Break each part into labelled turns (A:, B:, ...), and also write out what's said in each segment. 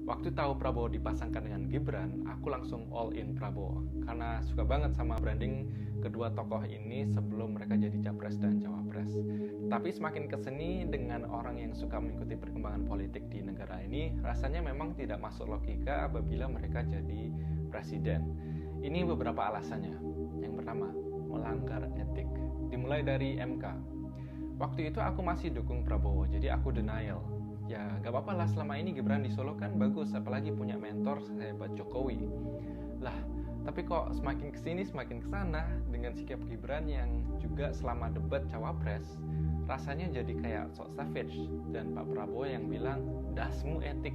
A: Waktu tahu Prabowo dipasangkan dengan Gibran, aku langsung all in Prabowo karena suka banget sama branding kedua tokoh ini sebelum mereka jadi capres dan cawapres. Tapi semakin kesini dengan orang yang suka mengikuti perkembangan politik di negara ini, rasanya memang tidak masuk logika apabila mereka jadi presiden. Ini beberapa alasannya. Yang pertama, melanggar etik. Dimulai dari MK. Waktu itu aku masih dukung Prabowo, jadi aku denial. Ya gak apa-apa lah, selama ini Gibran di Solo kan bagus, apalagi punya mentor sehebat Jokowi. Lah, tapi kok semakin kesini semakin kesana dengan sikap Gibran yang juga selama debat cawapres rasanya jadi kayak sok savage, dan Pak Prabowo yang bilang dasmu etik.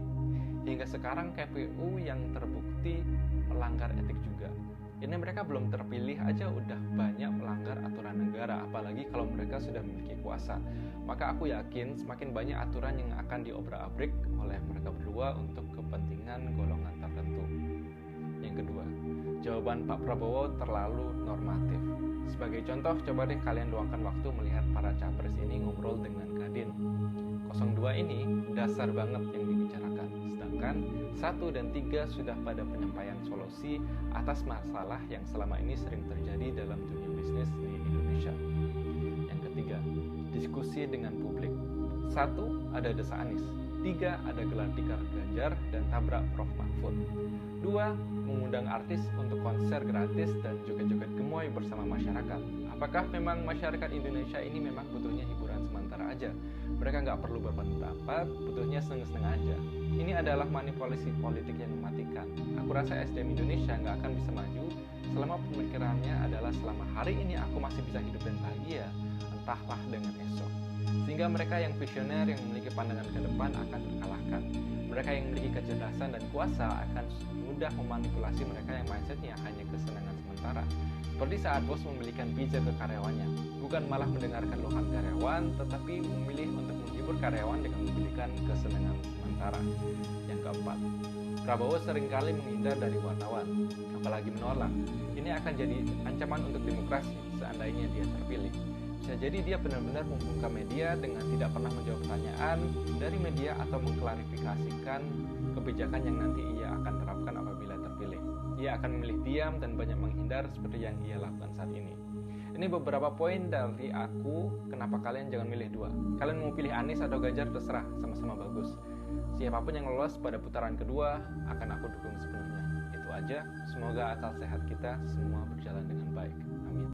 A: Hingga sekarang KPU yang terbukti melanggar etik juga. Ini mereka belum terpilih aja udah banyak melanggar aturan negara, apalagi kalau mereka sudah memiliki kuasa. Maka aku yakin semakin banyak aturan yang akan diobrak-abrik oleh mereka berdua untuk kepentingan golongan tertentu. Yang kedua, jawaban Pak Prabowo terlalu normatif. Sebagai contoh, coba deh kalian luangkan waktu melihat para capres ini ngobrol dengan Kadin. 02 ini dasar banget yang dibicarakan, sedangkan 1 dan 3 sudah pada penyampaian solusi atas masalah yang selama ini sering terjadi dalam dunia bisnis di Indonesia. Yang ketiga, diskusi dengan publik. 1, ada desa Anies. 3, ada gelar tikar Ganjar dan tabrak Prof Mahfud. 2, mengundang artis untuk konser gratis dan joget-joget gemoy bersama masyarakat. Apakah memang masyarakat Indonesia ini memang butuhnya hiburan sementara aja? Mereka nggak perlu berpendapat, butuhnya seneng-seneng aja. Ini adalah manipulasi politik yang mematikan. Aku rasa SDM Indonesia nggak akan bisa maju selama pemikirannya adalah selama hari ini aku masih bisa hidup dan bahagia, entahlah dengan esok. Sehingga mereka yang visioner, yang memiliki pandangan ke depan akan terkalahkan. Mereka yang memiliki kecerdasan dan kuasa akan mudah memanipulasi mereka yang mindsetnya hanya kesenangan sementara. Seperti saat bos membelikan pizza ke karyawannya, bukan malah mendengarkan keluhan karyawan, tetapi memilih untuk menghibur karyawan dengan membelikan kesenangan sementara. Yang keempat, Prabowo seringkali menghindar dari wartawan, apalagi menolak. Ini akan jadi ancaman untuk demokrasi seandainya dia terpilih. Bisa jadi dia benar-benar membuka media dengan tidak pernah menjawab pertanyaan dari media atau mengklarifikasikan kebijakan yang nanti ia akan terapkan apabila terpilih. Ia akan memilih diam dan banyak menghindar seperti yang ia lakukan saat ini. Ini beberapa poin dari aku kenapa kalian jangan milih 2. Kalian mau pilih Anies atau Ganjar terserah, sama-sama bagus. Siapapun yang lolos pada putaran kedua akan aku dukung sepenuhnya. Itu aja, semoga akal sehat kita semua berjalan dengan baik. Amin.